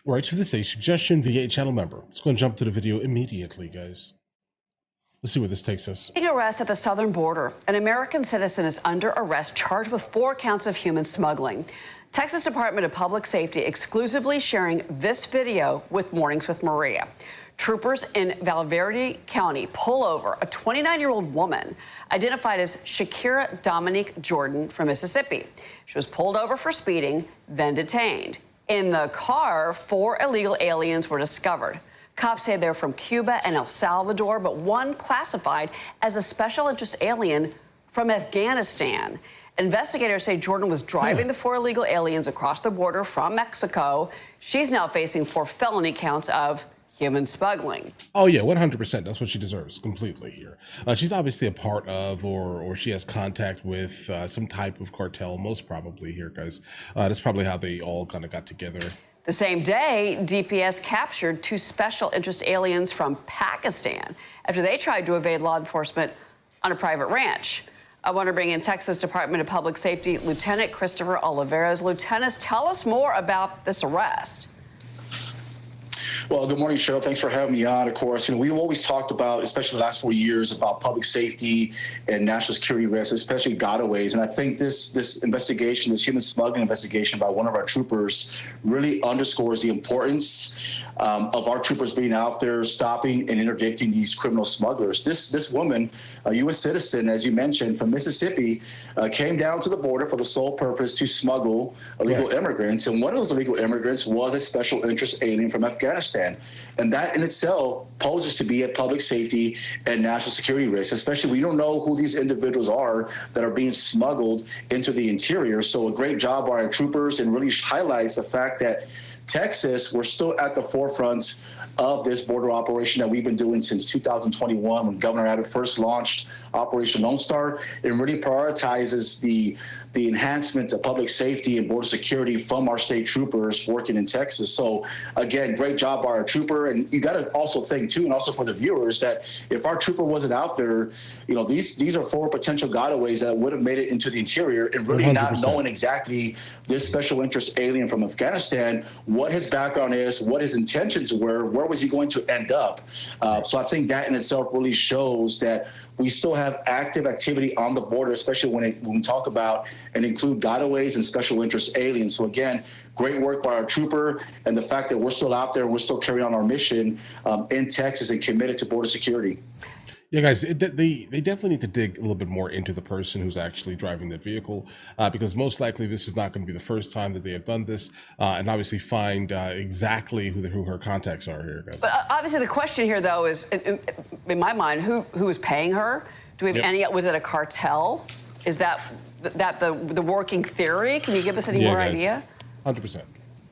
Rights for the State suggestion via a channel member. Let's go and jump to the video immediately, guys. Let's see where this takes us. Arrest at the southern border. An American citizen is under arrest, charged with 4 counts of human smuggling. Texas Department of Public Safety exclusively sharing this video with Mornings with Maria. Troopers in Valverde County pull over a 29-year-old woman identified as Shakira Dominique Jordan from Mississippi. She was pulled over for speeding, then detained. In the car, 4 illegal aliens were discovered. Cops say they're from Cuba and El Salvador, but one classified as a special interest alien from Afghanistan. Investigators say Jordan was driving the 4 illegal aliens across the border from Mexico. She's now facing 4 felony counts of human smuggling. Oh yeah, 100%. That's what she deserves completely here. She's obviously a part of, or she has contact with some type of cartel, most probably here, guys. That's probably how they all kind of got together. The same day, DPS captured 2 special interest aliens from Pakistan after they tried to evade law enforcement on a private ranch. I want to bring in Texas Department of Public Safety Lieutenant Christopher Oliveras. Lieutenant, tell us more about this arrest. Well, good morning, Cheryl. Thanks for having me on. Of course, we've always talked about, especially the last 4 years, about public safety and national security risks, especially gotaways. And I think this investigation, this human smuggling investigation by one of our troopers, really underscores the importance of our troopers being out there stopping and interdicting these criminal smugglers. This woman, a U.S. citizen, as you mentioned, from Mississippi, came down to the border for the sole purpose to smuggle illegal immigrants. And one of those illegal immigrants was a special interest alien from Afghanistan. And that in itself poses to be a public safety and national security risk, especially we don't know who these individuals are that are being smuggled into the interior. So a great job by our troopers, and really highlights the fact that Texas, we're still at the forefront of this border operation that we've been doing since 2021 when Governor Abbott first launched Operation Lone Star. It really prioritizes the enhancement of public safety and border security from our state troopers working in Texas. So again, great job by our trooper. And you got to also think too, and also for the viewers, that if our trooper wasn't out there, these are 4 potential gotaways that would have made it into the interior, and really 100%. Not knowing exactly this special interest alien from Afghanistan, what his background is, what his intentions were, where was he going to end up. So I think that in itself really shows that we still have active activity on the border, especially when we talk about and include gotaways and special interest aliens. So again, great work by our trooper, and the fact that we're still out there, we're still carrying on our mission in Texas and committed to border security. Yeah, guys, they definitely need to dig a little bit more into the person who's actually driving the vehicle, because most likely this is not going to be the first time that they have done this, and obviously find exactly who her contacts are here, guys. But obviously the question here, though, is, in my mind, who is paying her? Do we have any? Was it a cartel? Is that the working theory? Can you give us any more idea? 100%.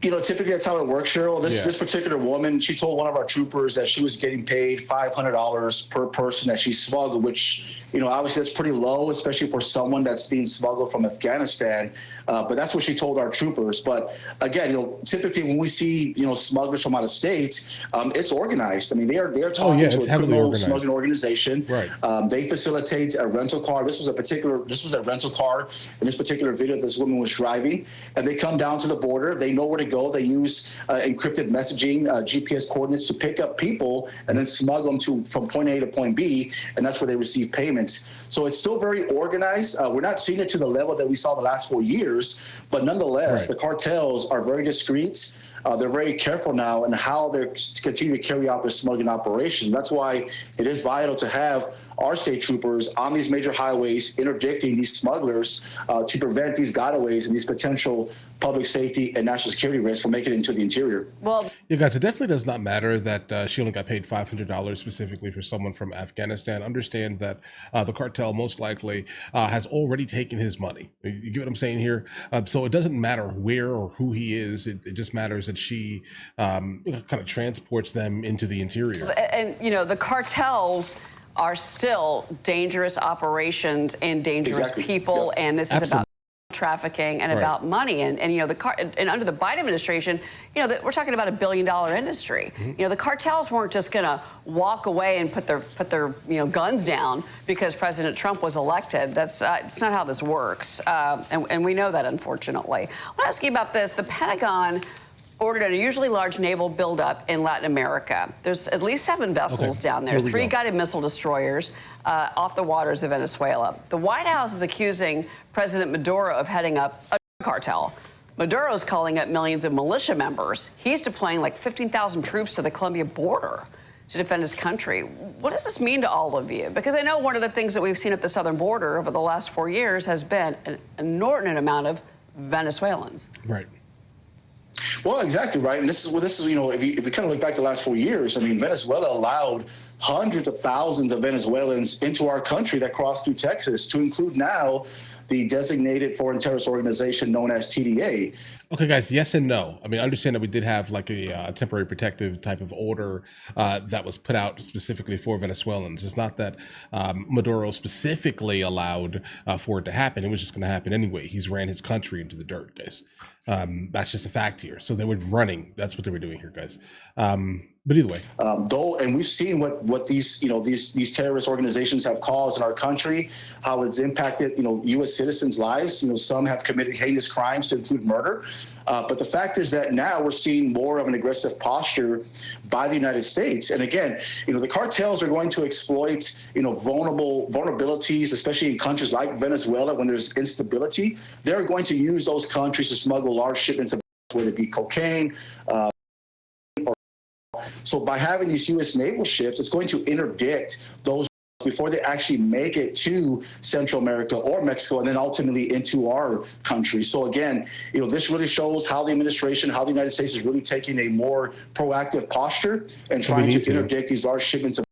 Typically that's how it works, Cheryl. This particular woman, she told one of our troopers that she was getting paid $500 per person that she smuggled, which, obviously that's pretty low, especially for someone that's being smuggled from Afghanistan. But that's what she told our troopers. But again, typically when we see, smugglers from out of state, it's organized. I mean, they are talking to a criminal smuggling organization. Right. They facilitate a rental car. This was a rental car in this particular video this woman was driving, and they come down to the border. They know where to go. They use encrypted messaging, GPS coordinates to pick up people and then smuggle them from point A to point B, and that's where they receive payments. So it's still very organized. We're not seeing it to the level that we saw the last 4 years, but nonetheless, the cartels are very discreet. They're very careful now in how they're continuing to carry out their smuggling operations. That's why it is vital to have our state troopers on these major highways interdicting these smugglers to prevent these gotaways and these potential public safety and national security risks from making it into the interior. Well, yeah, guys, it definitely does not matter that she only got paid $500 specifically for someone from Afghanistan. Understand that the cartel most likely has already taken his money. You get what I'm saying here? So it doesn't matter where or who he is. It just matters that she kind of transports them into the interior. And, the cartels are still dangerous operations and dangerous people, and this is about trafficking and about money, and and under the Biden administration, we're talking about $1 billion industry. The cartels weren't just going to walk away and put their guns down because President Trump was elected. That's it's not how this works, and we know that, unfortunately. I want to ask you about this. The Pentagon ordered an unusually large naval buildup in Latin America. There's at least 7 vessels down there, 3 guided missile destroyers off the waters of Venezuela. The White House is accusing President Maduro of heading up a cartel. Maduro's calling up millions of militia members. He's deploying like 15,000 troops to the Colombia border to defend his country. What does this mean to all of you? Because I know one of the things that we've seen at the southern border over the last 4 years has been an inordinate amount of Venezuelans. Right. Well, exactly right. And this is, you know, if you kind of look back the last 4 years, I mean, Venezuela allowed hundreds of thousands of Venezuelans into our country that crossed through Texas, to include now the designated foreign terrorist organization known as TDA. Okay, guys, yes and no. I mean, I understand that we did have like a temporary protective type of order that was put out specifically for Venezuelans. It's not that Maduro specifically allowed for it to happen. It was just going to happen anyway. He's ran his country into the dirt, guys. That's just a fact here. So they were running. That's what they were doing here, guys. But either way, and we've seen what these, you know, these terrorist organizations have caused in our country, how it's impacted, you know, U.S. citizens' lives. You know, some have committed heinous crimes to include murder. But the fact is that now we're seeing more of an aggressive posture by the United States. And again, you know, the cartels are going to exploit, you know, vulnerabilities, especially in countries like Venezuela when there's instability. They're going to use those countries to smuggle large shipments of, whether it be cocaine. So by having these U.S. naval ships, it's going to interdict those before they actually make it to Central America or Mexico, and then ultimately into our country. So again, you know, this really shows how the administration, how the United States is really taking a more proactive posture and trying to interdict these large shipments of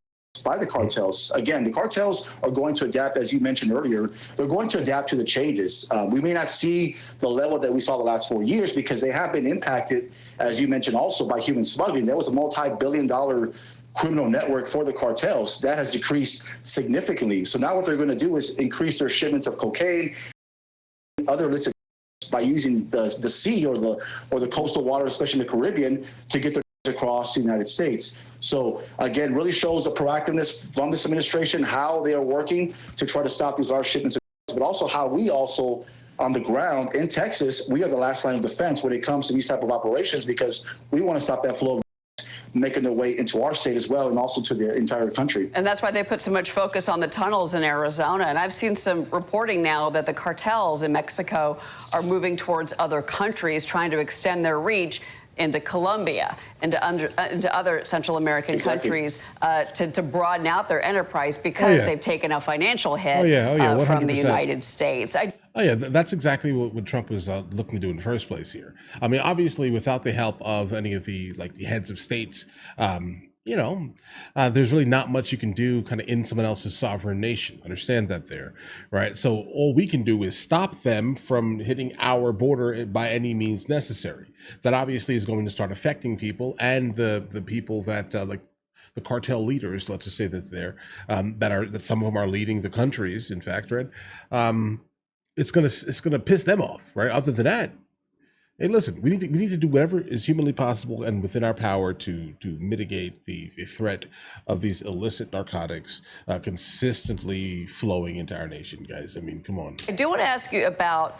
by the cartels. Again, the cartels are going to adapt, as you mentioned earlier. They're going to adapt to the changes. We may not see the level that we saw the last 4 years because they have been impacted, as you mentioned, also by human smuggling. There was a multi-billion-dollar criminal network for the cartels that has decreased significantly. So now what they're going to do is increase their shipments of cocaine, other illicit, by using the sea or the coastal waters, especially in the Caribbean, to get their across the United States. So again, really shows the proactiveness from this administration, how they are working to try to stop these large shipments, but also how we also on the ground in Texas, we are the last line of defense when it comes to these type of operations, because we want to stop that flow of making their way into our state as well, and also to the entire country. And that's why they put so much focus on the tunnels in Arizona. And I've seen some reporting now that the cartels in Mexico are moving towards other countries, trying to extend their reach into Colombia, into other Central American countries, to broaden out their enterprise, because they've taken a financial hit from the United States. That's exactly what Trump was looking to do in the first place here. I mean, obviously, without the help of any of the heads of states, you know, there's really not much you can do kind of in someone else's sovereign nation. Understand that there, right? So all we can do is stop them from hitting our border by any means necessary. That obviously is going to start affecting people, and the people that like the cartel leaders, let's just say that they're that some of them are leading the countries, in fact, right? It's gonna piss them off, right? Other than that, hey, listen, we need to do whatever is humanly possible and within our power to mitigate the threat of these illicit narcotics consistently flowing into our nation, guys. I mean, come on. I do want to ask you about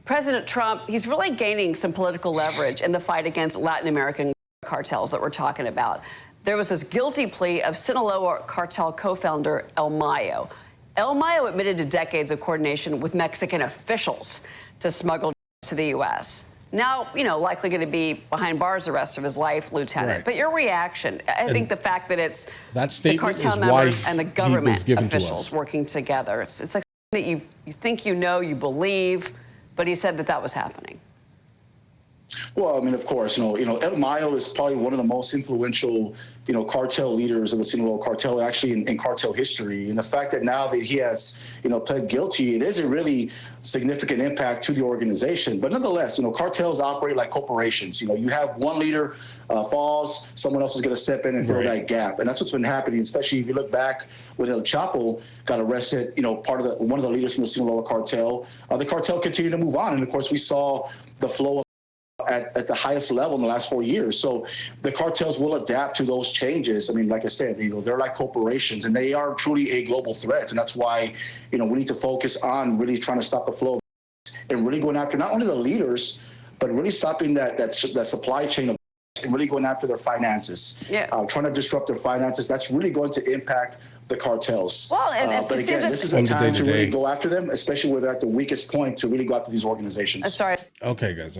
President Trump. He's really gaining some political leverage in the fight against Latin American cartels that we're talking about. There was this guilty plea of Sinaloa cartel co-founder El Mayo. El Mayo admitted to decades of coordination with Mexican officials to smuggle to the U.S. Now, you know, likely going to be behind bars the rest of his life, Lieutenant. But your reaction, I think the fact that it's the cartel members and the government officials working together, it's like something that you think you know, you believe, but he said that was happening. Well, I mean, of course, you know, El Mayo is probably one of the most influential, you know, cartel leaders of the Sinaloa cartel, actually in cartel history. And the fact that now that he has, you know, pled guilty, it is a really significant impact to the organization. But nonetheless, you know, cartels operate like corporations. You know, you have one leader falls, someone else is going to step in and fill that gap. And that's what's been happening, especially if you look back when El Chapo got arrested, you know, one of the leaders from the Sinaloa cartel. The cartel continued to move on. And of course, we saw the flow of at the highest level in the last 4 years. So the cartels will adapt to those changes. I mean, like I said, you know, they're like corporations, and they are truly a global threat. And that's why, you know, we need to focus on really trying to stop the flow and really going after not only the leaders, but really stopping that supply chain of and really going after their finances, trying to disrupt their finances. That's really going to impact the cartels. Well, but again, this is a time to really go after them, especially when they're at the weakest point to really go after these organizations. Sorry. Okay, guys.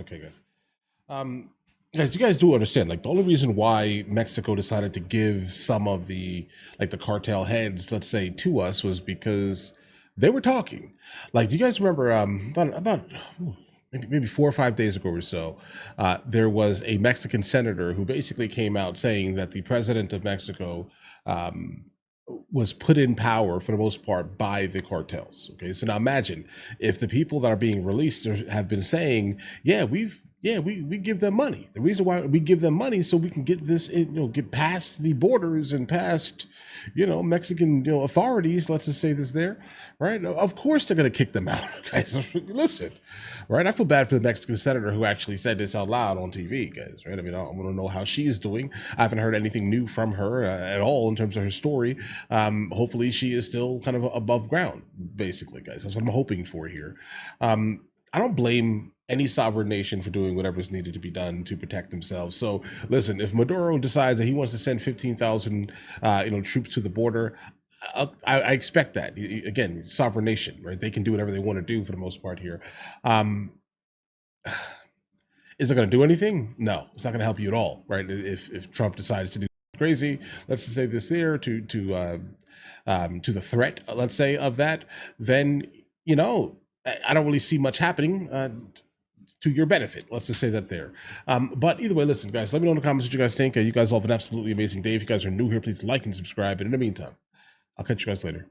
Guys, you guys do understand, like, the only reason why Mexico decided to give some of the, like, the cartel heads, let's say, to us was because they were talking. Like, do you guys remember maybe 4 or 5 days ago or so, there was a Mexican senator who basically came out saying that the president of Mexico was put in power for the most part by the cartels. Okay, so now imagine if the people that are being released have been saying, we give them money. The reason why we give them money is so we can get this, get past the borders and past, Mexican, authorities. Let's just say this there, right? Of course they're going to kick them out, guys. Listen, right? I feel bad for the Mexican senator who actually said this out loud on TV, guys. Right? I mean, I want to know how she is doing. I haven't heard anything new from her at all in terms of her story. Hopefully, she is still kind of above ground, basically, guys. That's what I'm hoping for here. I don't blame any sovereign nation for doing whatever's needed to be done to protect themselves. So listen, if Maduro decides that he wants to send 15,000 troops to the border, I expect that. Again, sovereign nation, right? They can do whatever they want to do for the most part here. Is it going to do anything? No, it's not going to help you at all, right? If Trump decides to do crazy, let's just say this there to the threat, let's say, of that, then I don't really see much happening to your benefit. Let's just say that there. But either way, listen, guys, let me know in the comments what you guys think. You guys all have an absolutely amazing day. If you guys are new here, please like and subscribe. And in the meantime, I'll catch you guys later.